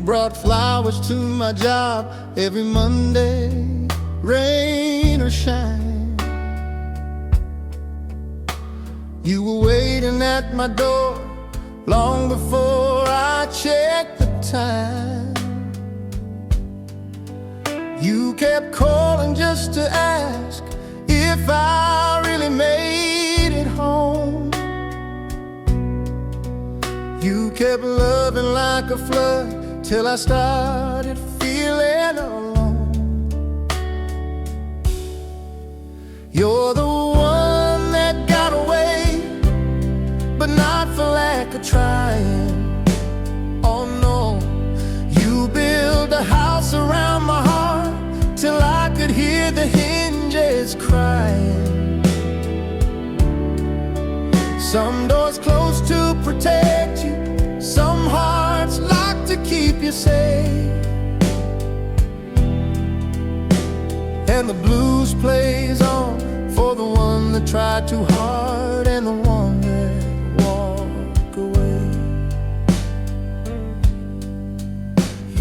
brought flowers to my job every Monday, rain or shine. You were waiting at my door long before I checked the time. You kept calling just to ask if I really made it home. You kept loving like a flood till I started feeling alone. You're the one that got away, but not for lack of trying. Oh no, you built a house around my heart till I could hear the hinges crying. Some doors closed to protect you, some hearts locked to keep you safe. And the blues plays on for the one that tried too hard and the one that walked away.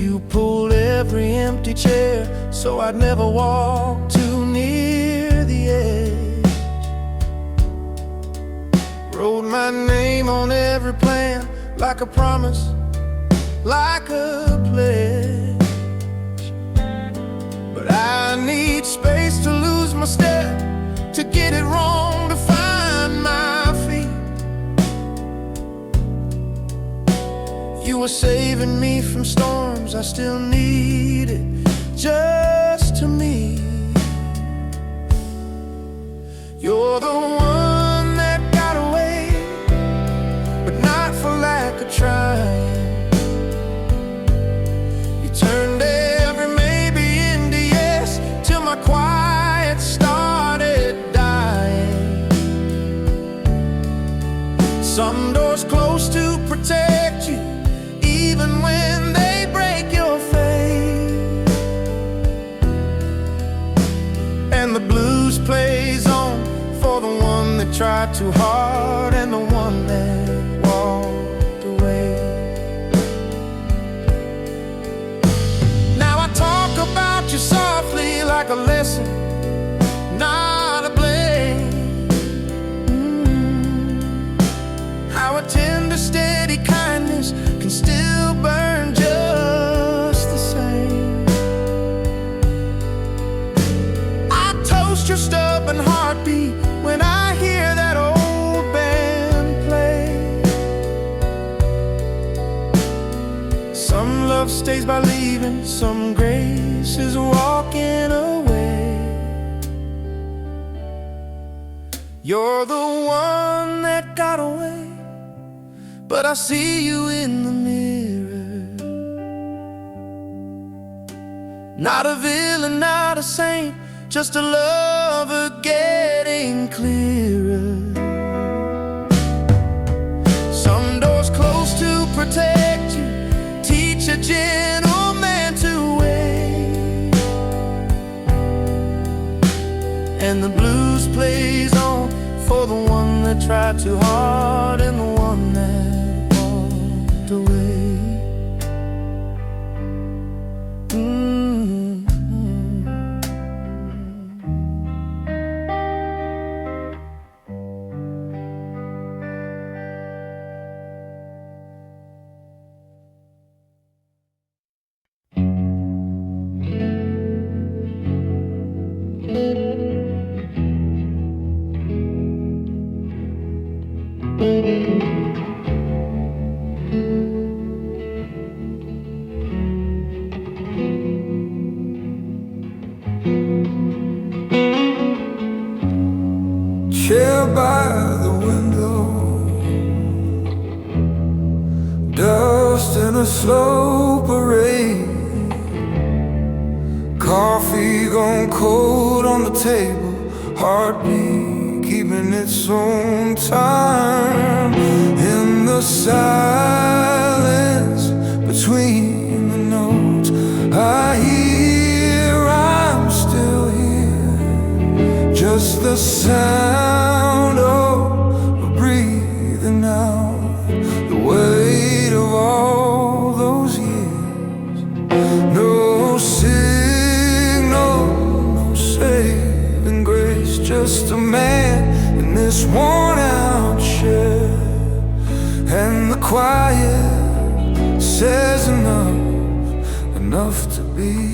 You pulled every empty chair so I'd never walk too near the edge. Wrote my name on every plan like a promise, like a pledge. But I need space to lose my step, to get it wrong, to find my feet. You were saving me from storms I still needed just to meet. You're the one that got away, but not for lack of trying. You turned every maybe into yes till my quiet started dying. Some doors close to protect you, even when they break your faith. And the blues plays on for the one that tried too hard and the one that walked away. Now I talk about you softly like a lesson, not a blame. How a tender, steady kindness can still burn just the same. I toast your stubborn heartbeat when I hear that old band play. Some love stays by leaving, some grace is walking away. You're the one that got away, but I see you in the mirror. Not a villain, not a saint, just a lover getting clearer. Some doors close to protect you, teach a gentleman to wait. And the blues plays on for the one that tried too hard and the one that walked away. Chair by the window, dust in a slow parade. Coffee gone cold on the table, heartbeat keeping its own time. In the silence between the notes, I hear I'm still here. Just the sound of breathing out, the weight of all those years. quiet says enough, enough to be here.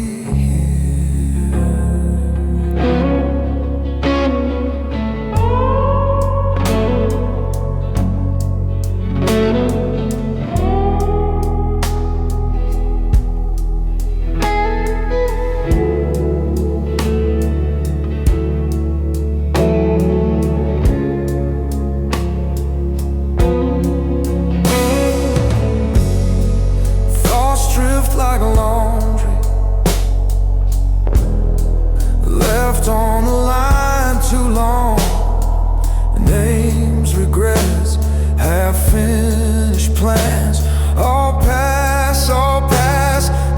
Like laundry left on the line too long. Names, regrets, half-finished plans, all pass,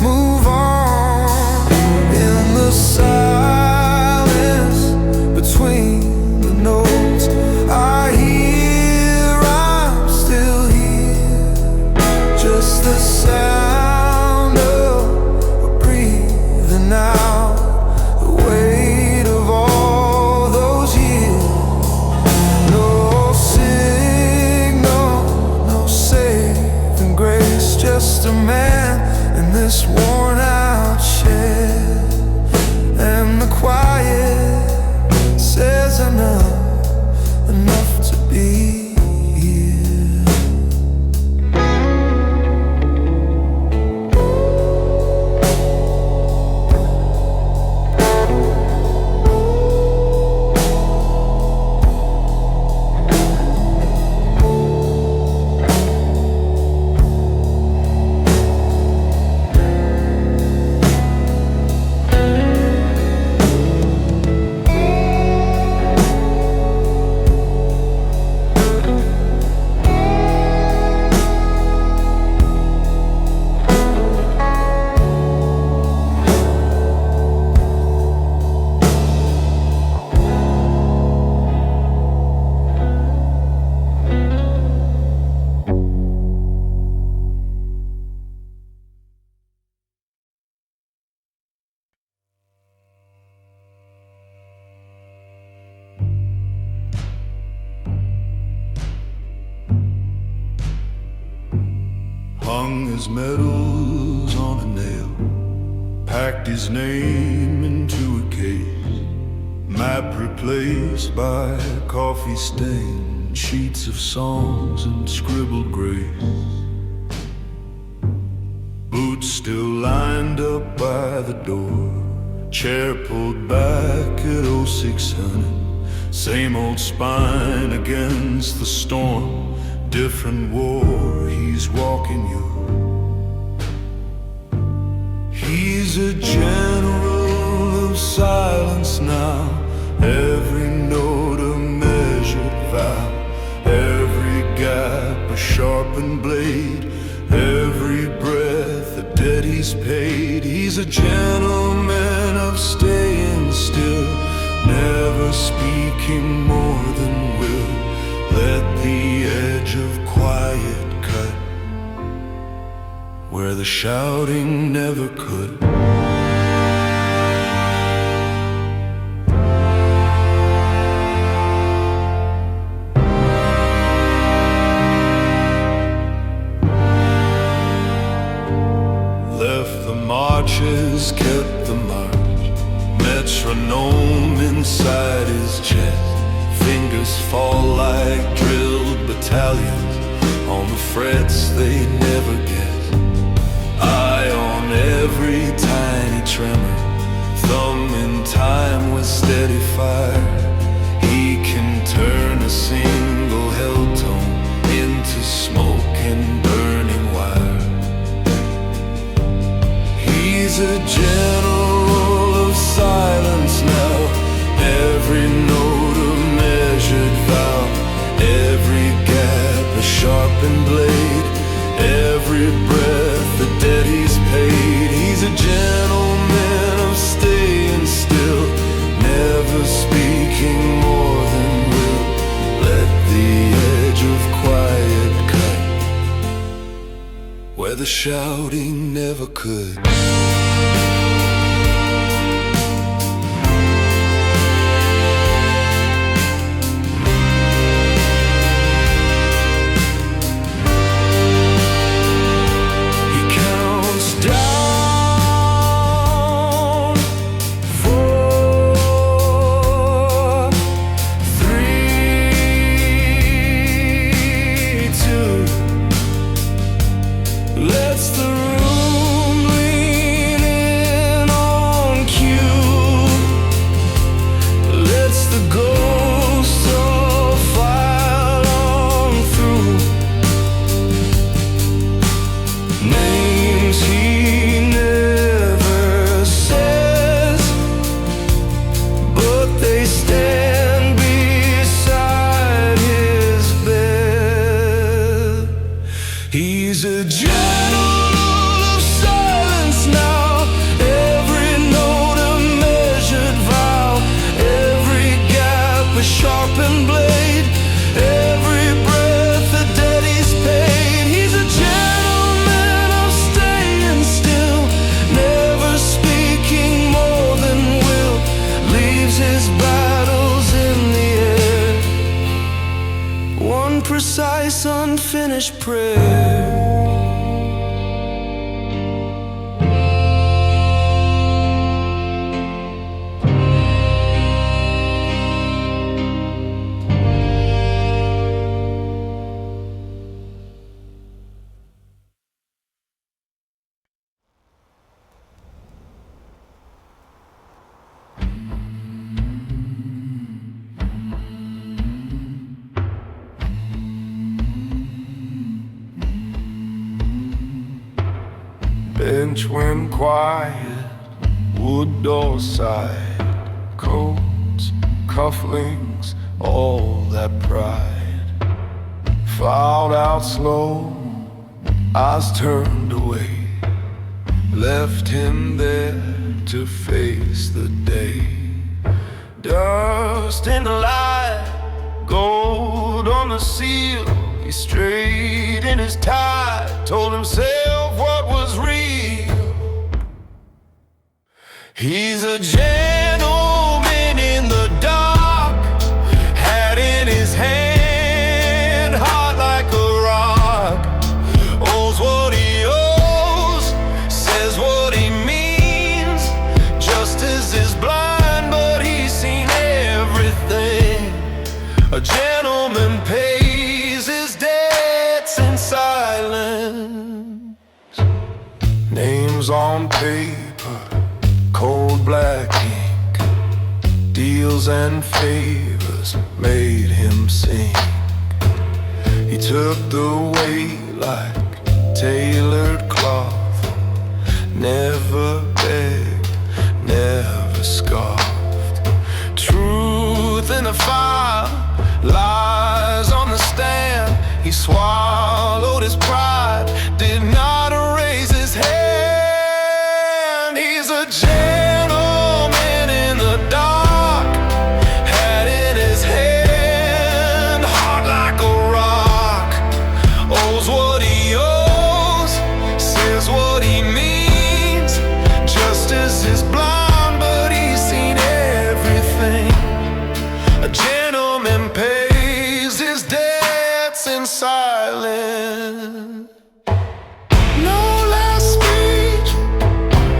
move on. In the silence between the notes, I hear I'm still here. Just the sound just a man in this worn out shed, and the quiet says enough, enough to be hung his medals on a nail, packed his name into a case, map replaced by coffee stain, sheets of songs and scribbled grace, boots still lined up by the door, chair pulled back at 0600, same old spine against the storm, different war he's walking you. He's a general of silence now, every note a measured vow, every gap a sharpened blade, every breath a debt he's paid. He's a gentleman of staying still, never speaking more than will. Let the edge of quiet cut where the shouting never could. Left the marches, kept the march, metronome inside his chest. Fingers fall like drilled battalions on the frets they never guess. Eye on every tiny tremor, thumb in time with steady fire. He can turn a single hell tone into smoke and burning wire. He's a general of silence now, every note a measured vow, every gap a sharpened blade, every breath the debt he's paid. He's a gentleman of staying still, never speaking more than will. Let the edge of quiet cut where the shouting never could. He's a general of silence now, every note a measured vow, every gap a sharpened blade, every breath a debt he's paid. He's a gentleman of staying still, never speaking more than will, leaves his battles in the air, one precise unfinished prayer. Bench when quiet, wood door side, coats, cufflinks, all that pride. Filed out slow, eyes turned away, left him there to face the day. Dust in the light, gold on the seal. He straightened his tie, told himself what was real. He's a gentleman in the dark, hat in his hand, heart like a rock, owes what he owes, says what he means. Justice is blind, but he's seen everything. A gentleman pays his debts in silence. Names on paper, cold black ink, deals and favors made him sing. He took the weight like tailored cloth, never begged, never scoffed. Truth in the file, lies on the stand. He swallowed his pride, did not raise his hand. He's a gentleman in the dark, hat in his hand, heart like a rock, owes what he owes, says what he means. Justice is blind, but he's seen everything. A gentleman pays his debts in silence. No last speech,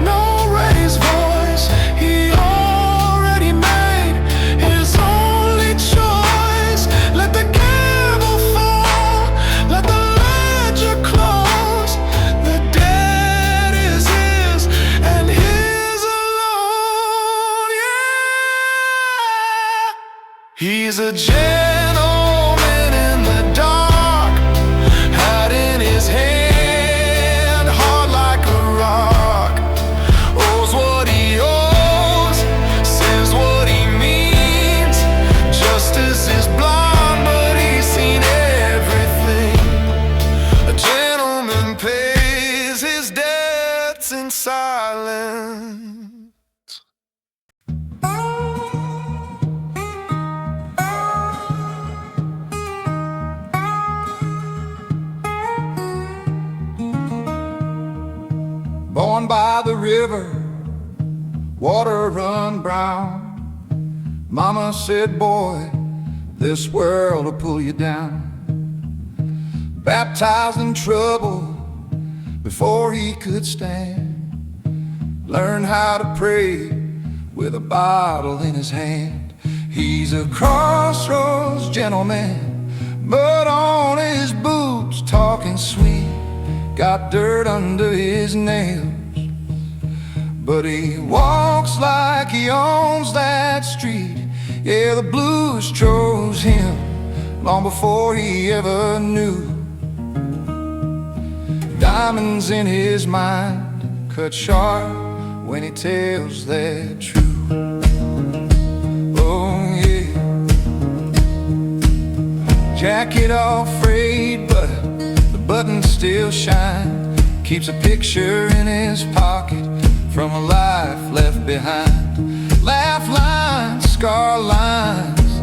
no raised voice. He already made his only choice. Let the gavel fall, let the ledger close. The debt is his and his alone, yeah. He's a gentleman in the dark, hat in his hand, heart like a rock, owes what he owes, says what he means. Justice is blind, but he's seen everything. A gentleman pays his debts in silence. Born by the river, water run brown. Mama said, boy, this world will pull you down. Baptized in trouble before he could stand. Learn how to pray with a bottle in his hand. He's a crossroads gentleman, but on his boots talking sweet, got dirt under his nails. But he walks like he owns that street. Yeah, the blues chose him long before he ever knew. Diamonds in his mind, cut sharp when he tells their truth. Oh yeah. Jacket all frayed, but the buttons still shine. Keeps a picture in his pocket from a life left behind. Laugh lines, scar lines,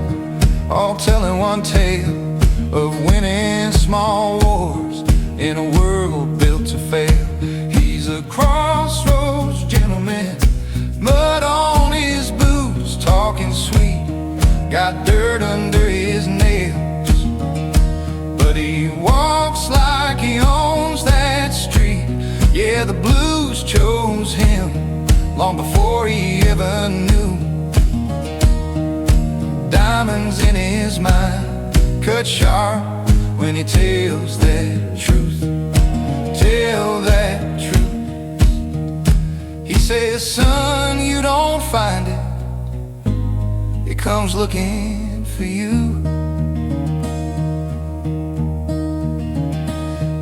all telling one tale of winning small wars in a world built to fail. He's a crossroads gentleman, mud on his boots, talking sweet, got dirt under his nails, but he walks like he owns that street. Yeah, the blues chose him long before he ever knew. Diamonds in his mind, cut sharp when he tells that truth. Tell that truth. He says, son, you don't find it, it comes looking for you.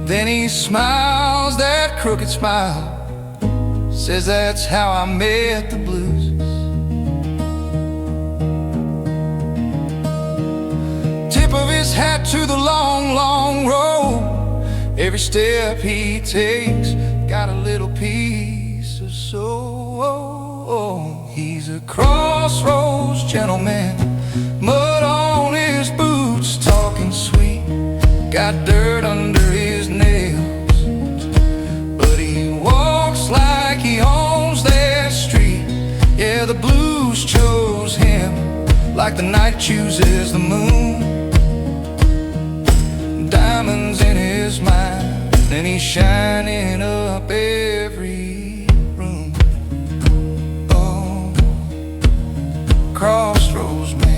Then he smiles that crooked smile, says that's how I met the blues. Tip of his hat to the long, long road. Every step he takes got a little piece of soul. He's a crossroads gentleman, mud on his boots, talking sweet, got dirt under his nails, but he walks like he owns that street. Yeah, the blues chose him like the night chooses the moon. Diamonds in his mind, and he's shining up every room. Oh, crossroads man.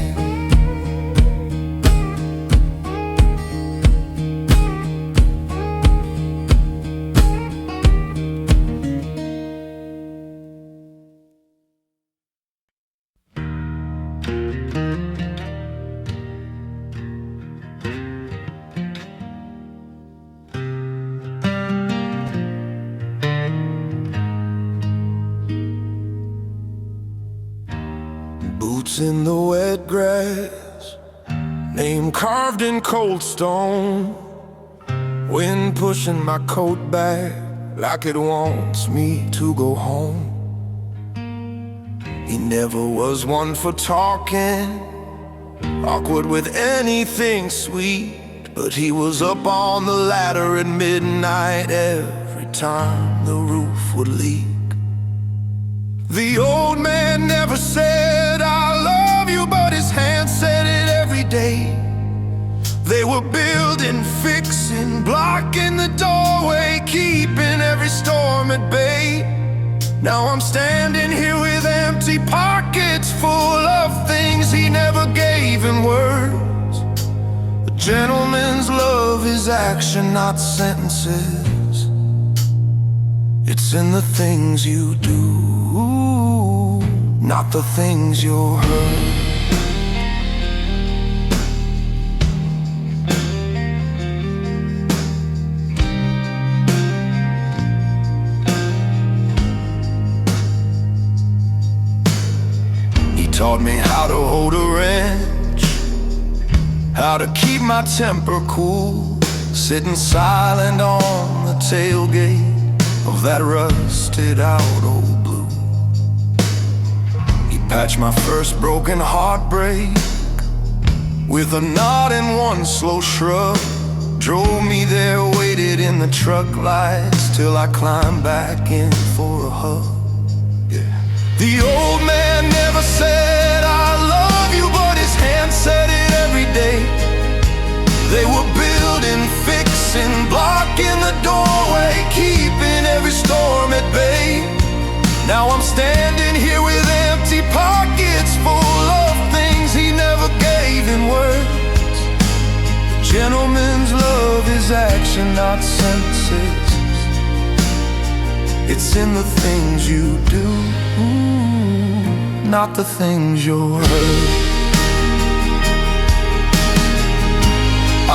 Boots in the wet grass, name carved in cold stone. Wind pushing my coat back like it wants me to go home. He never was one for talking, awkward with anything sweet, but he was up on the ladder at midnight every time the roof would leak. The old man never said I love you, but his hand said it every day. They were building, fixing, blocking the doorway, keeping every storm at bay. Now I'm standing here with empty pockets full of things he never gave in words. A gentleman's love is action, not sentences. It's in the things you do, not the things you heard. He taught me how to hold a wrench, how to keep my temper cool, sitting silent on the tailgate of that rusted out old blue. He patched my first broken heartbreak with a nod and one slow shrug. Drove me there, waited in the truck lights till I climbed back in for a hug. Yeah. The old man never said I love you, but his hand said it every day. They were building, fixing, blocking the doorway, keeping every storm at bay. Now I'm standing here with empty pockets full of things he never gave in words. The gentleman's love is action, not sentences. It's in the things you do, not the things you heard.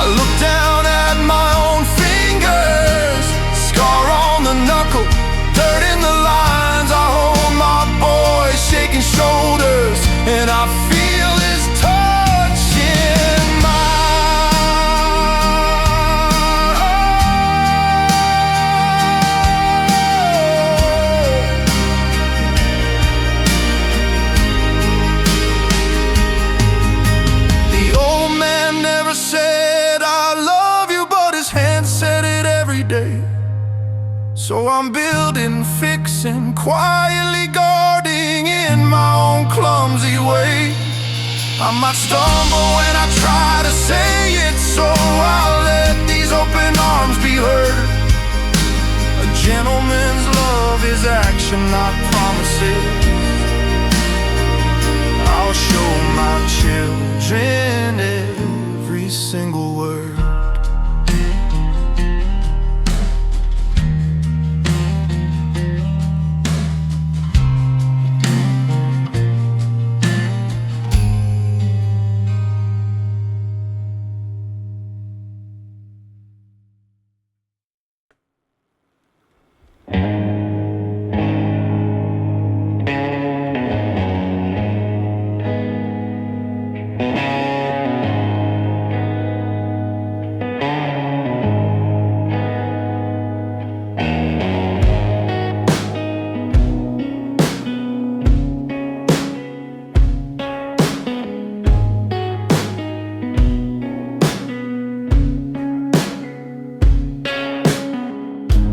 I look down at my own fingers, scar on the knuckle, dirt in the lines. I hold my boy shaking shoulders, and I feel his touch in mine. So I'm building, fixing, quietly guarding in my own clumsy way. I might stumble when I try to say it, so I'll let these open arms be heard. A gentleman's love is action, I promise it. I'll show my children every single word.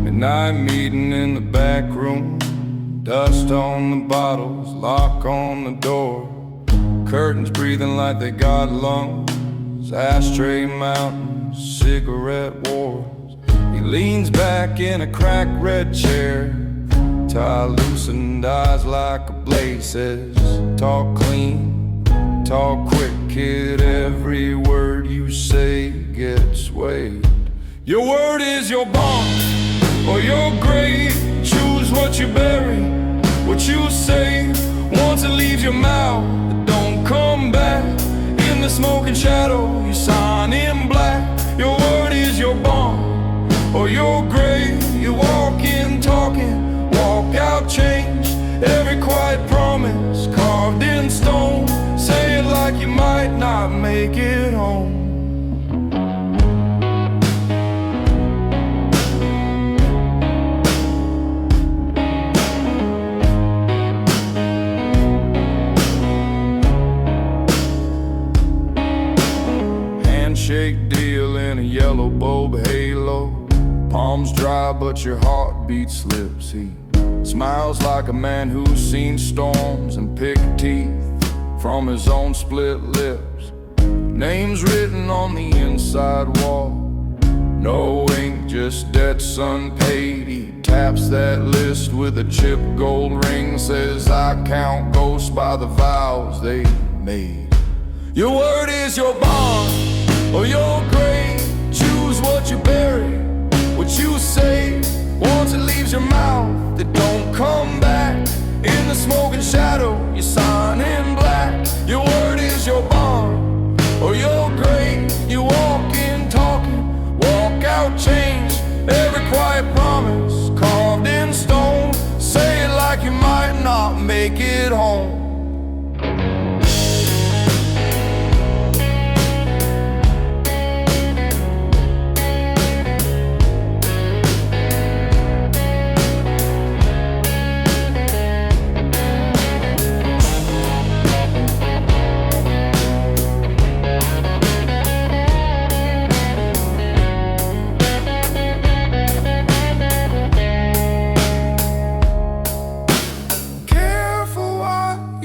Midnight meeting in the back room, dust on the bottles, lock on the door, curtains breathing like they got lungs, ashtray mountains, cigarette wars. He leans back in a cracked red chair, tie loosened eyes like a blade, says, talk clean, talk quick, kid, every word you say gets weighed. Your word is your bond or your grave. Choose what you bury, what you say. Once it leaves your mouth, it don't come back. In the smoke and shadow, you sign in black. Your word is your bond or your grave. You walk in talking, walk out changed. Every quiet promise carved in stone. Say it like you might not make it home. Handshake deal in a yellow bulb halo. Palms dry but your heartbeat slips. He smiles like a man who's seen storms and picked teeth from his own split lips. Names written on the inside wall, no ink, just debts unpaid. He taps that list with a chipped gold ring, says I count ghosts by the vows they made. Your word is your bond or your grave. Choose what you bury, what you say. Once it leaves your mouth, it don't come back. In the smoke and shadow, you sign in black. Your word is your bond or your grave. You walk in talking, walk out changed. Every quiet promise carved in stone. Say it like you might not make it home.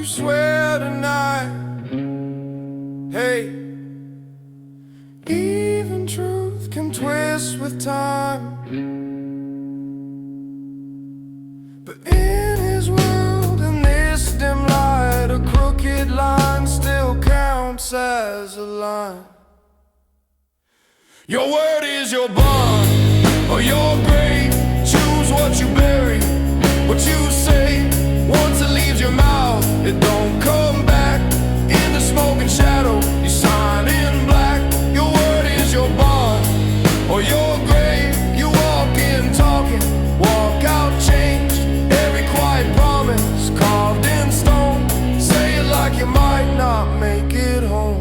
Swear tonight, hey, even truth can twist with time. But in his world, in this dim light, a crooked line still counts as a line. Your word is your bond or your grave. Choose what you bury, what you say. Once it leaves your mouth, it don't come back. In the smoke and shadow, you sign in black. Your word is your bond or your grave. You walk in talking, walk out changed. Every quiet promise carved in stone. Say it like you might not make it home.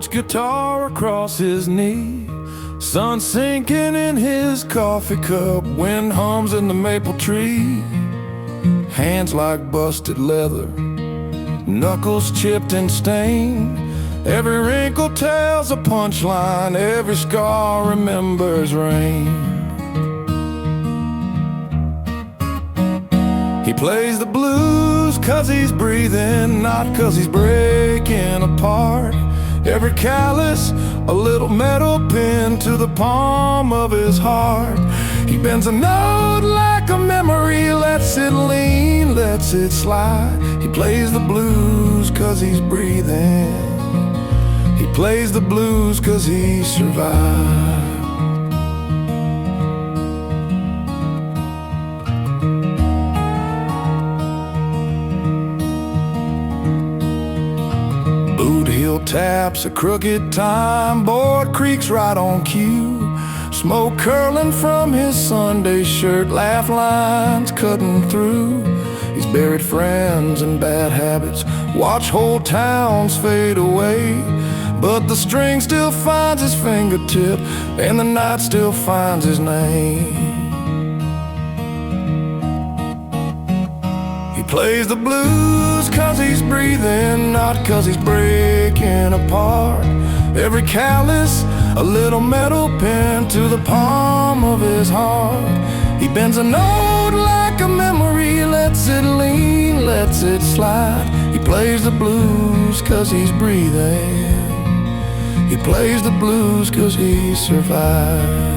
guitar across his knee. Sun sinking in his coffee cup, wind hums in the maple tree. Hands like busted leather, knuckles chipped and stained. Every wrinkle tells a punchline, every scar remembers rain. He plays the blues 'cause he's breathing, not 'cause he's breaking apart. Every callus, a little metal pin to the palm of his heart. He bends a note like a memory, lets it lean, lets it slide. He plays the blues 'cause he's breathing. He plays the blues 'cause he survived. Taps a crooked time, board creaks right on cue. Smoke curling from his Sunday shirt, laugh lines cutting through. He's buried friends and bad habits, watch whole towns fade away. But the string still finds his fingertip, and the night still finds his name. He plays the blues 'cause he's breathing, not 'cause he's breaking apart. Every callus, a little metal pin to the palm of his heart. He bends a note like a memory, lets it lean, lets it slide. He plays the blues 'cause he's breathing. He plays the blues 'cause he survived.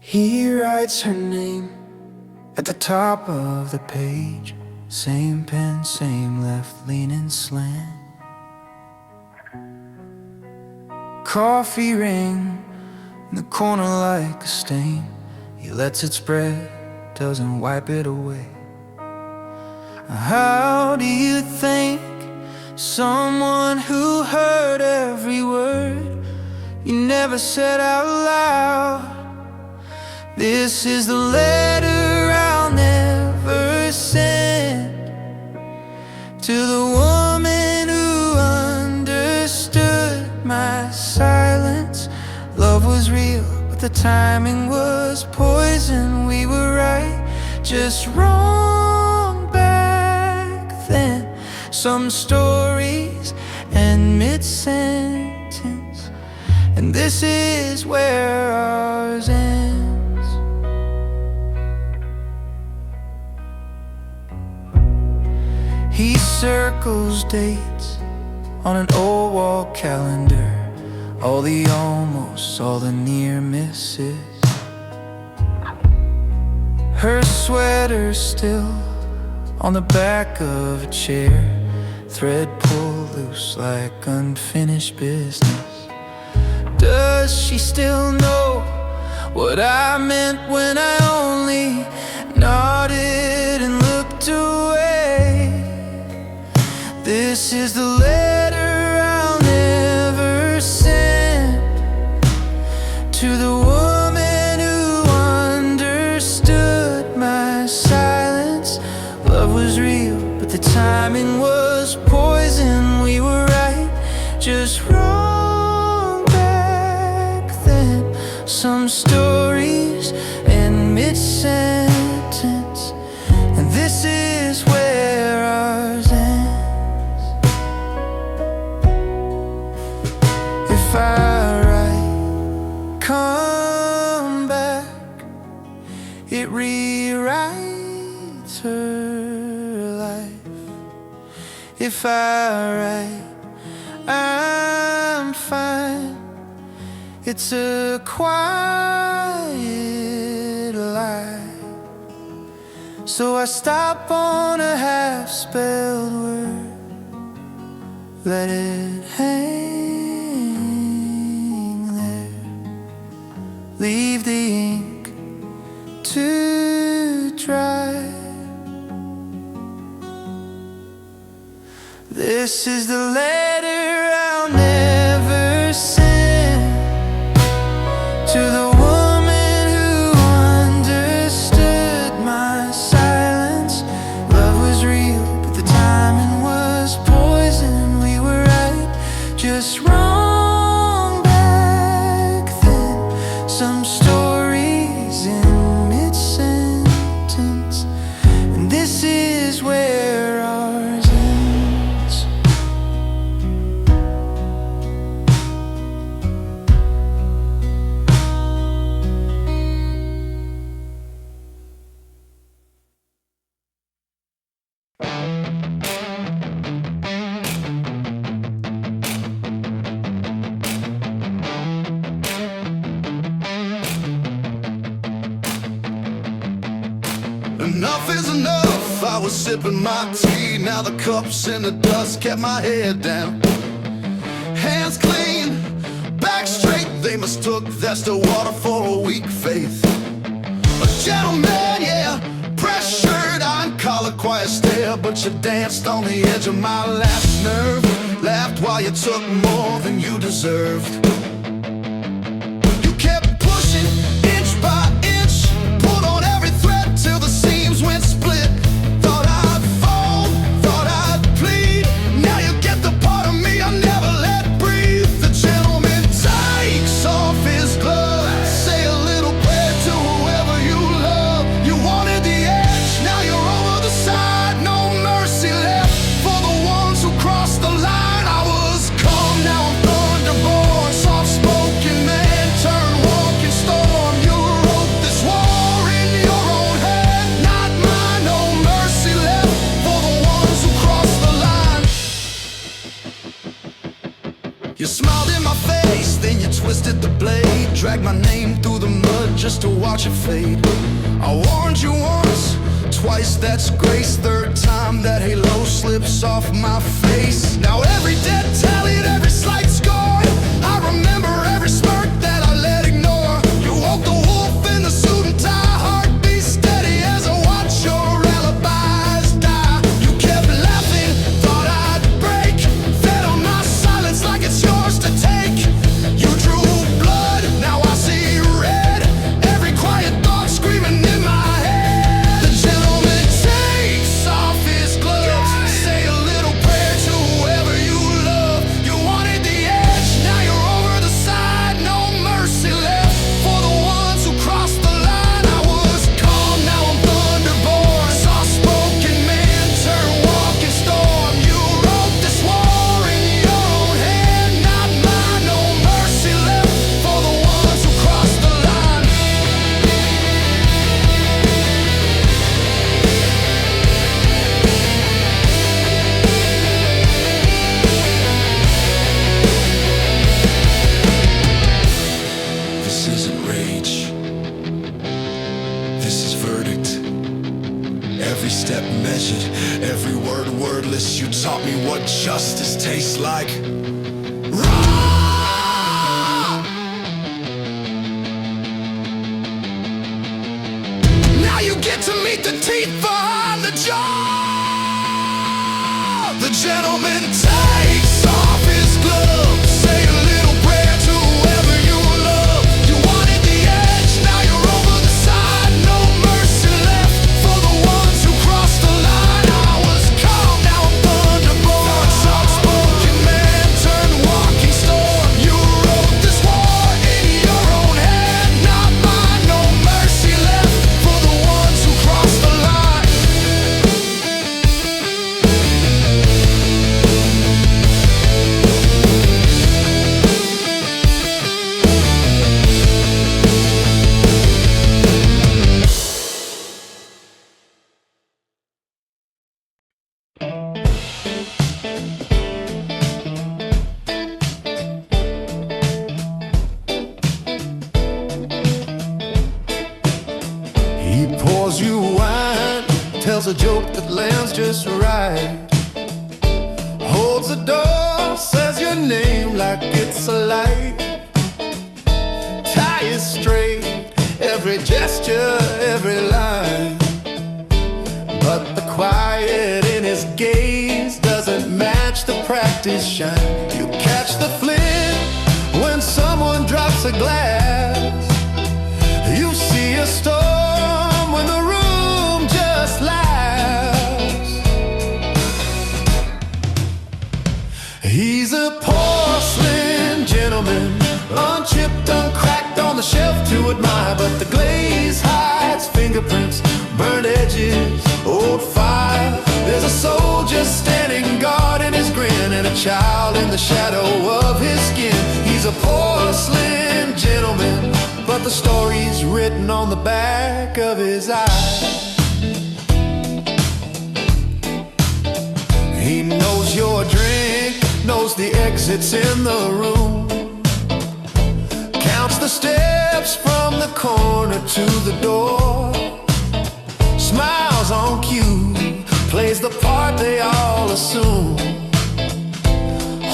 He writes her name at the top of the page. Same pen, same left leaning slant. Coffee ring in the corner like a stain. He lets it spread, doesn't wipe it away. How do you think someone who heard every word you never said out loud? This is the letter I'll never send to the woman who understood my silence. Love was real, but the timing was poison. We were right, just wrong back then. Some stories end mid-sentence, and this is where ours ends. He circles dates on an old wall calendar, all the almosts, all the near misses. Her sweater still on the back of a chair, thread pulled loose like unfinished business. Does she still know what I meant when I only nodded and looked away? This is the letter I'll never send to the woman who understood my silence. Love was real, but the timing was poison. We were right, just wrong back then. Some stories end mid-sentence, and this is where ours ends. If I write afterlife. If I write, I'm fine. It's a quiet lie. So I stop on a half-spelled word, let it hang there, leave the ink to dry. This is the letter I'll never send to the woman who understood my silence. Love was real, but the timing was poison. We were right, just wrong back then. Some stories in mid-sentence, and this is where ours ends. Enough is enough, I was sipping my tea. Now the cup's in the dust, kept my head down. Hands clean, back straight, they mistook that's the water for a weak faith. A gentleman, yeah, press shirt on, collar, quiet stare. But you danced on the edge of my last nerve, laughed while you took more than you deserved. You kept pushing, inch by inch, pulled on every thread till the seams went split. Thought I'd fall, thought I'd plead. Now you get the part of me I never let breathe. The gentleman takes off his glove, say a little prayer to whoever you love. You wanted the edge, now you're over the side. No mercy left for the ones who crossed the line. I was calm, now I'm thunderborn, soft-spoken man turned walking storm. You wrote this war in your own head, not mine. No mercy left for the ones who crossed the line. You smiled in my face, then you twisted the blade, dragged my name through the mud just to watch it fade. I warned you once, twice that's grace, third time that halo slips off my face. Now every debt tallied, every slight score, I remember every smirk that I let ignore. You woke the wolf in the suit and tie, heartbeat steady as I watch your alibis die. You kept laughing, thought I'd break, fed on my silence like it's yours to take. You drew blood, now I see red, every quiet thought screaming in my head. The gentleman takes off his gloves, say a little prayer to whoever you love. You wanted the edge, now you're over the side. No mercy left for the ones who crossed the line. I was calm, now I'm thunderborn, soft-spoken man turned walking storm. You wrote this war in your own hand, not mine. No mercy left for the ones who crossed the line. This isn't rage, this is verdict. Every step measured, every word wordless. You taught me what justice tastes like. Raw! Now you get to meet the teeth behind the jaw. The gentleman takes off his gloves, say a little prayer to whoever you love. You wanted the edge, now you're over the side. No mercy left for the ones who crossed the line. I was calm, now I'm thunderborn, soft-spoken man turned walking storm. You wrote this war in your own head, not mine. No mercy left for the ones who crossed the line. tells a joke that lands just right. Holds the door, says your name like it's a light. Tie is straight, every gesture, every line. But the quiet in his gaze doesn't match the practice shine. You catch the flip when someone drops a glass. You see a storm when the room just laughs. He's a porcelain gentleman, unchipped, uncracked, on the shelf to admire. But the glaze hides fingerprints, burnt edges, old fire. There's a soldier standing guard in his grin, and a child in the shadow of his skin. He's a porcelain gentleman, but the story's written on the back of his eye. He knows your drink, knows the exits in the room, counts the steps from the corner to the door, smiles on cue, plays the part they all assume,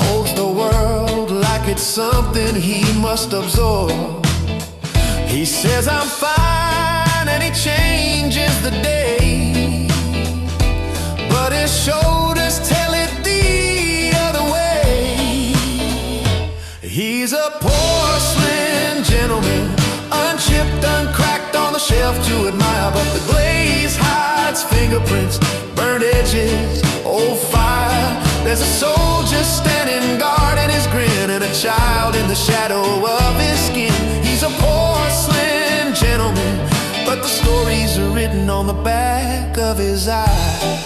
holds the world like it's something he must absorb. He says I'm fine and he changes the day, but his shoulders tell it the other way. He's a porcelain gentleman, unchipped, uncracked, on the shelf to admire. But the glaze hides fingerprints, burnt edges, old fire. There's a soldier standing guard in his grin, and a child in the shadow of his skin. He's a porcelain gentleman, but the stories are written on the back of his eye.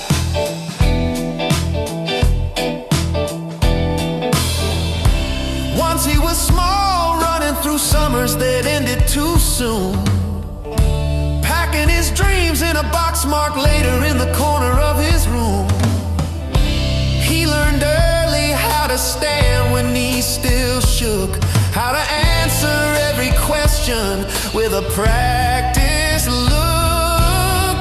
Once he was small, running through summers that ended too soon, packing his dreams in a box marked later in the corner of his room. He learned early how to stand when he still shook, how to answer every question with a practiced look.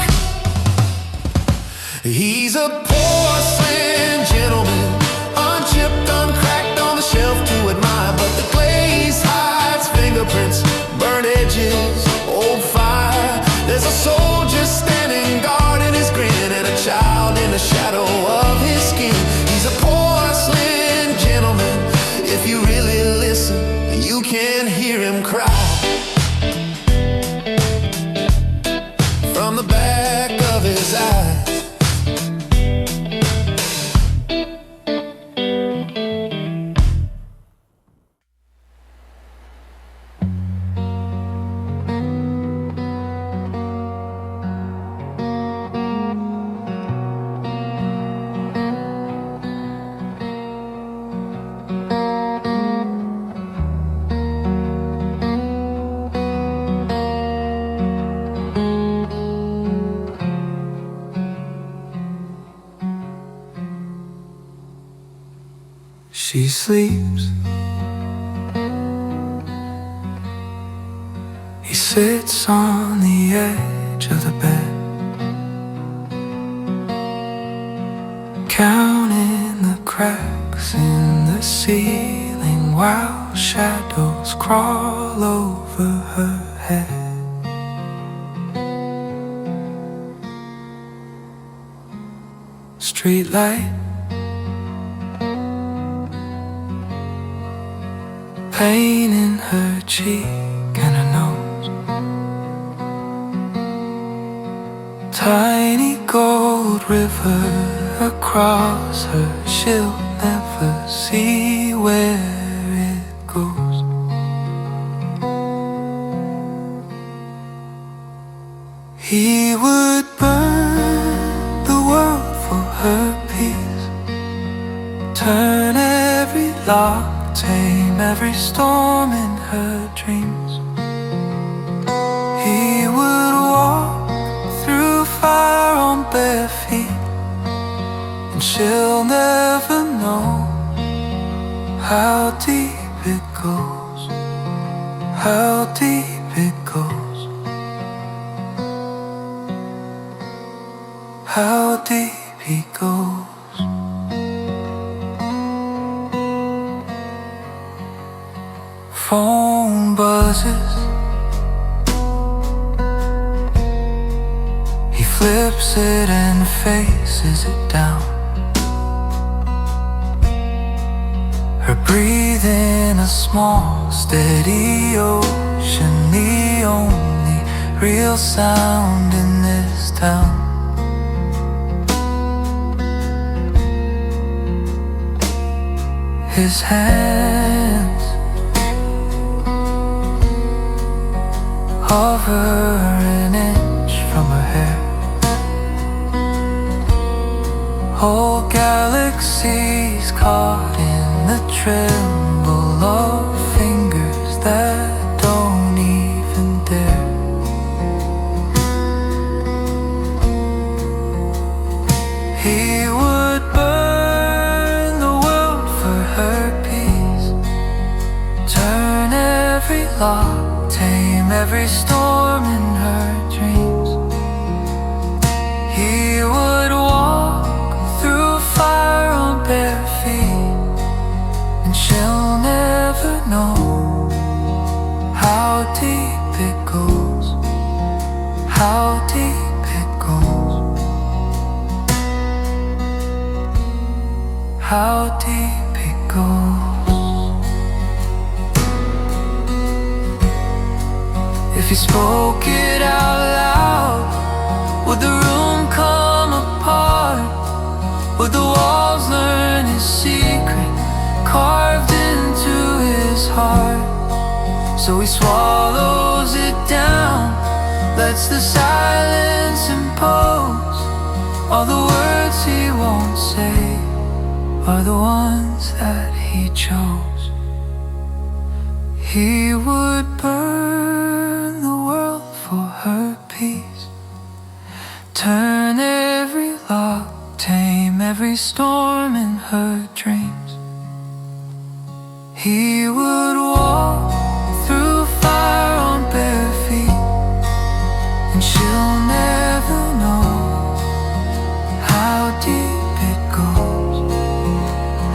He's a porcelain gentleman, unchipped, uncracked, on the shelf to admire. But the glaze hides fingerprints, burnt edges, old fire. There's a soldier standing guard in his grin, and a child in the shadow of his skin. He's a porcelain gentleman. If you really listen, you can hear him cry from the back of his eyes. She sleeps. He sits on the edge of the bed, counting the cracks in the ceiling while shadows crawl over her head. Streetlight, pain in her cheek and her nose, tiny gold river across her, she'll never see where it goes. He would burn the world for her peace, turn every lock, tame every storm in her dreams. He would walk through fire on bare feet, and she'll never know how deep it goes, how deep it goes, how deep he goes. Phone buzzes, he flips it and faces it down. Her breathing a small, steady ocean, the only real sound in this town. His hands hover an inch from her hair. Whole galaxies caught in the tremble of fingers that don't even dare. He would burn the world for her peace, turn every lock, tame every storm in her dreams. He would walk through fire on bare feet, and she'll never know how deep it goes, how deep it goes, how deep it goes. If he spoke it out loud, would the room come apart? Would the walls learn his secret, carved into his heart? So he swallows it down, lets the silence impose. All the words he won't say are the ones that he chose. He would burn the world for her peace, turn every lock, tame every storm in her dreams. He would walk through fire on bare feet, and she'll never know how deep it goes,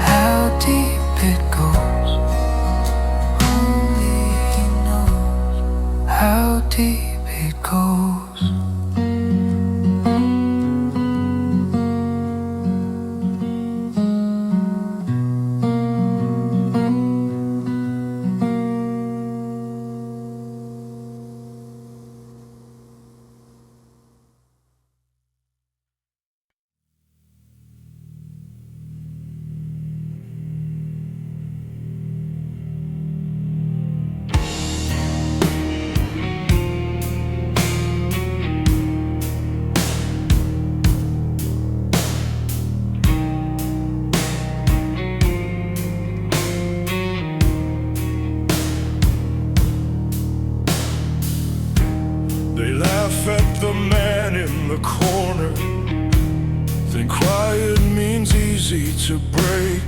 how deep it goes. Only he knows how deep it goes. They laugh at the man in the corner, think quiet means easy to break.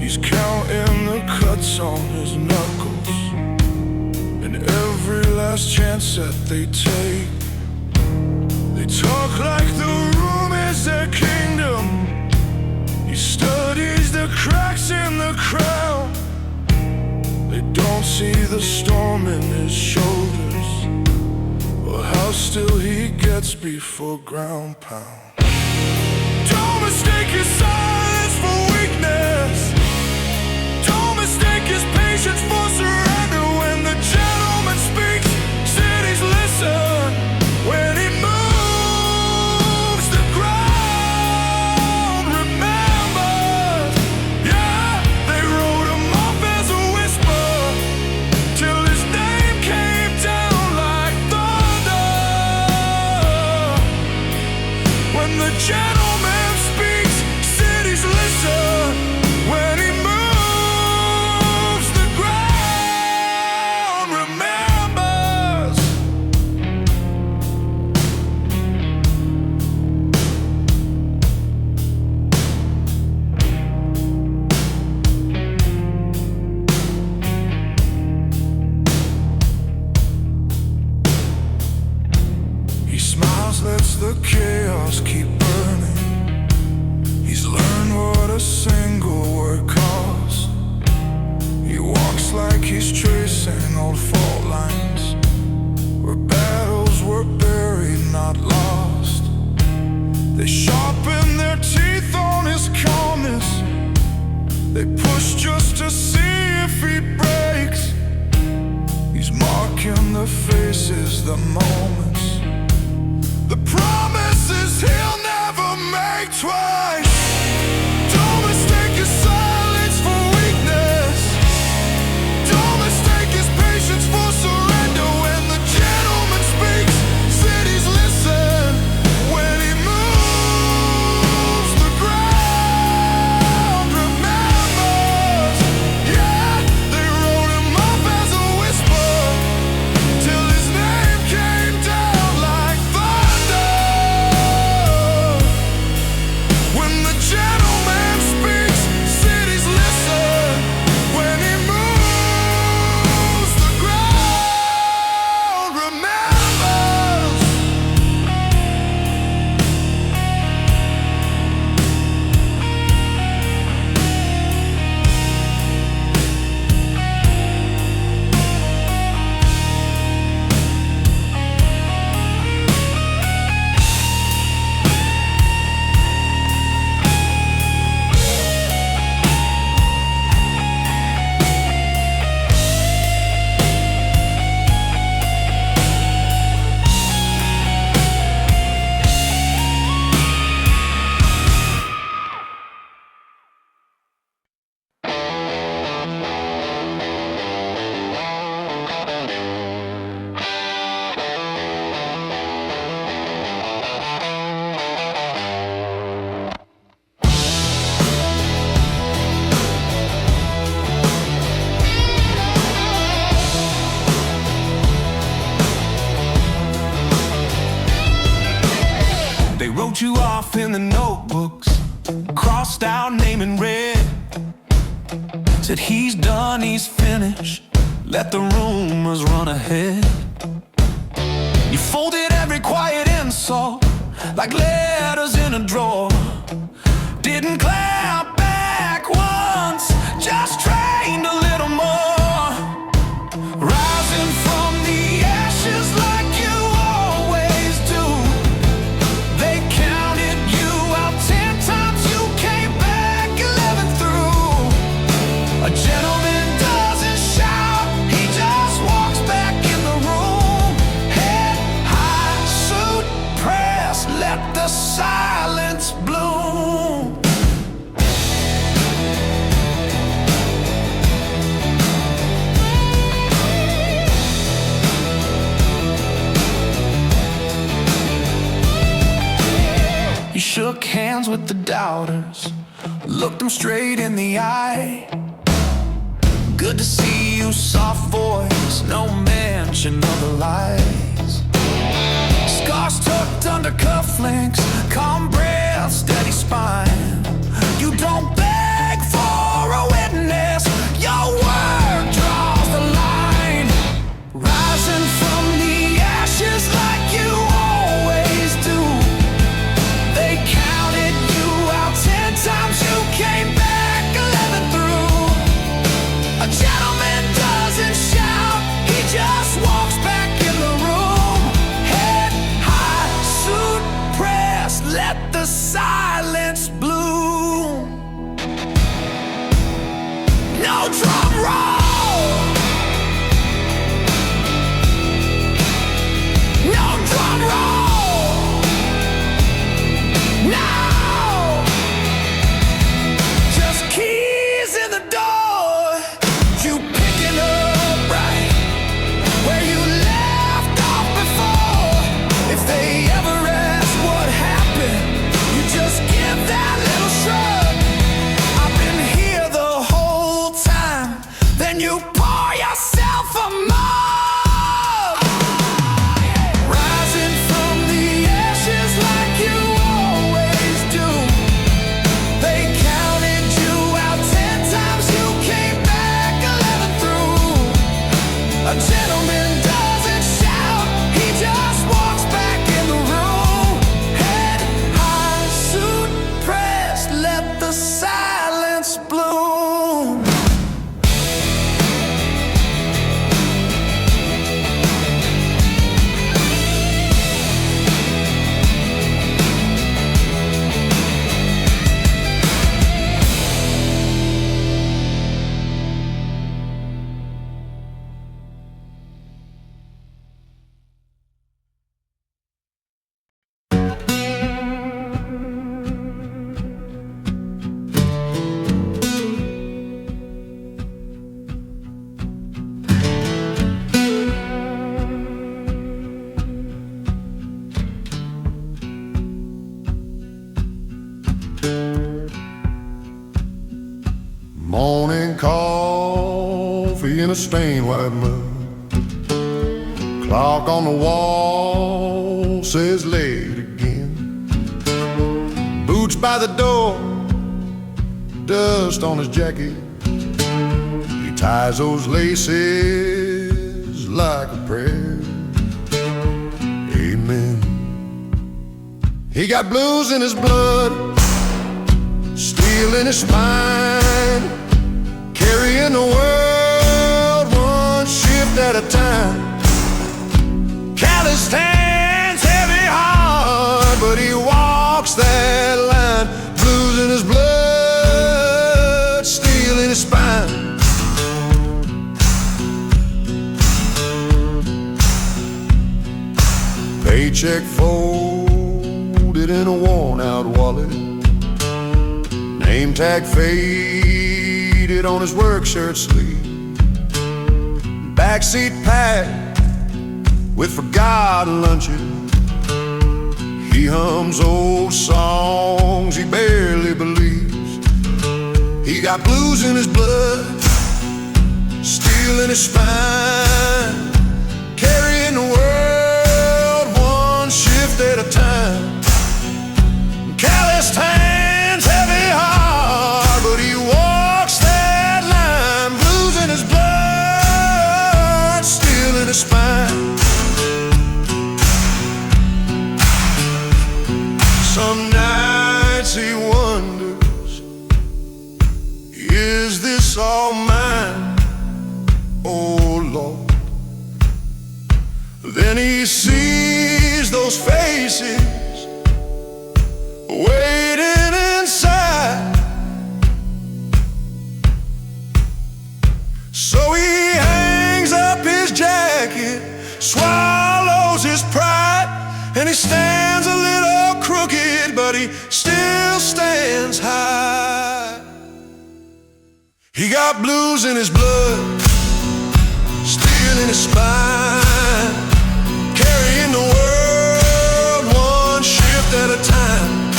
He's counting the cuts on his knuckles, and every last chance that they take. They talk like the room is their kingdom. He studies the cracks in the crown. They don't see the storm in his shoulders, or how still he gets before ground pound. Don't mistake his silence for weakness. Don't mistake his patience for surrender. When the gentleman speaks, cities listen. When he moves, the ground remembers. Yeah, they wrote him off as a whisper, till his name came down like thunder. When the gentleman speaks, cities listen. When he moves, the ground remembers. He smiles, lets the chaos house keep burning. He's learned what a single word costs. He walks like he's tracing old fault lines, where battles were buried, not lost. They sharpen their teeth on his calmness. They push just to see if he breaks. He's marking the faces, the moments, the promises he'll never make twice. Don't mistake his silence for weakness. Don't mistake his patience for surrender. When the gentleman speaks, cities listen. When he moves, the ground remembers. Yeah, they wrote him up as a whisper, till his name came down like thunder. When the gentleman speaks, cities listen. When he moves, the ground remembers. They wrote you off in the notebooks, crossed out name in red. Said he's done, he's finished, let the rumors run ahead. You folded every quiet insult like letters in a drawer. Didn't clap back once, just trained a little more. Rising from the ashes like you always do. They counted you out 10 times, you came back 11 through. A gentleman doesn't shout, he just walks back in the room. Head high, suit pressed, let the silence bloom. You shook hands with the doubters, looked them straight in the eye. Good to see you, soft voice, no mention of the lies. Scars tucked under cufflinks, calm breath, steady spine. You don't beg for a witness, your word draws the line. Rising from the ashes like you always do. They counted you out 10 times, you came back 11 through. A gentleman doesn't shout, he just walks back in the room. Head high, suit pressed, let the silence bloom. No drum roll, no drum roll, no. Just keys in the door, you picking up right where you left off before. If they ever ask what happened, you just give that little shrug. I've been here the whole time. Then Morning coffee in a stained white mug. Clock on the wall says late again. Boots by the door, dust on his jacket. He ties those laces like a prayer. Amen. He got blues in his blood, steel in his spine, carrying the world one shift at a time. Calloused hands, heavy heart, but he walks that line. Blues in his blood, steel in his spine. Paycheck folded in a worn-out wallet, name tag faded on his work shirt sleeve, backseat packed with forgotten lunches. He hums old songs he barely believes. He got blues in his blood, steel in his spine, carrying the world one shift at a time. Calloused hands, heavy heart, but he walks that line. Blues in his blood, steel in his spine. Some nights he wonders, is this all mine, oh Lord? Then he sees those faces waiting inside. So he hangs up his jacket, swallows his pride, and he stands a little crooked, but he still stands high. He got blues in his blood, steel in his spine, carrying the world one shift at a time.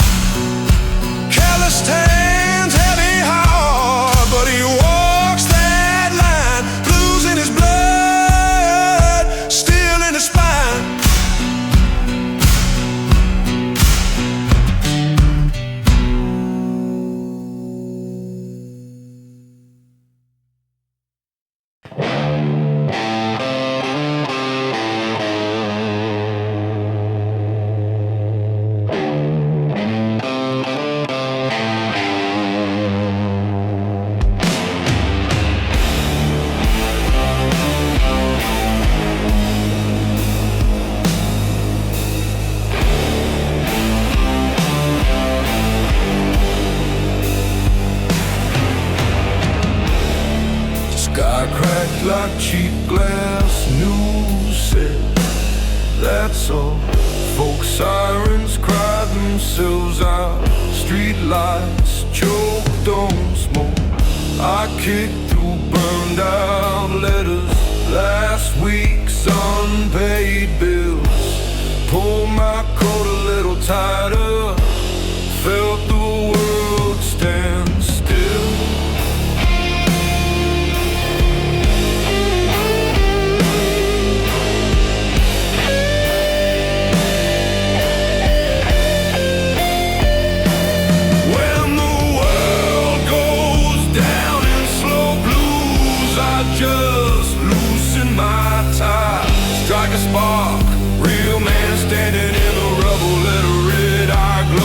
Calloused hands, heavy heart, but he walks that line. Blues in his blood, steel in his spine. Sky cracked like cheap glass, news said that's all. Folk sirens cried themselves out, street lights choked on smoke. I kicked through burned out letters, last week's unpaid bills. Pulled my coat a little tighter, felt the world stand still. Just loosen my tie, strike a spark, real man standing in the rubble, let a red eye glow.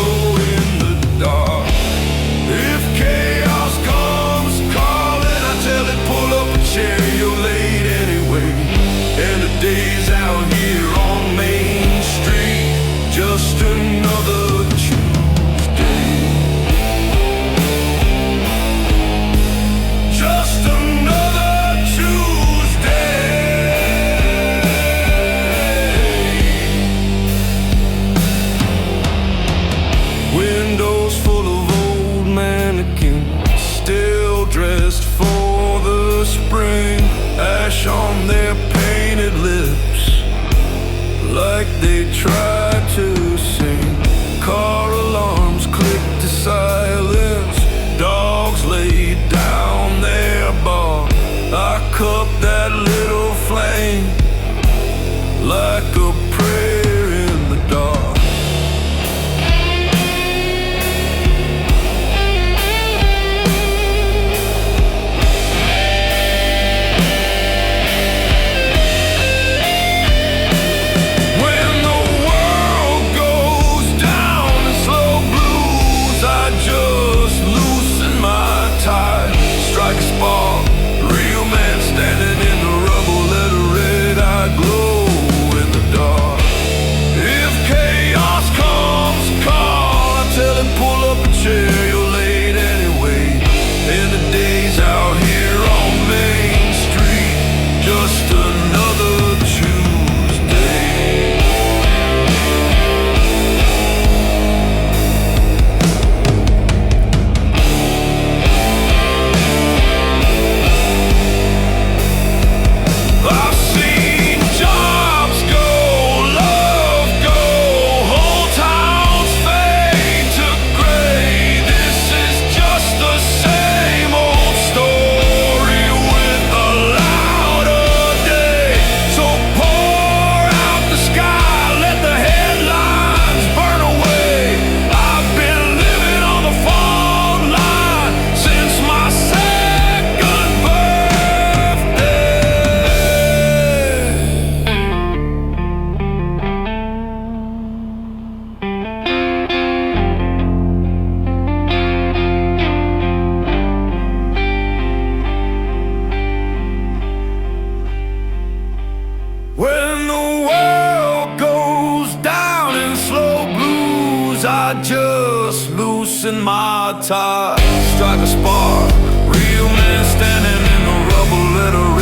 I just loosen my tie, strike a spark. Real men standing in the rubble, let a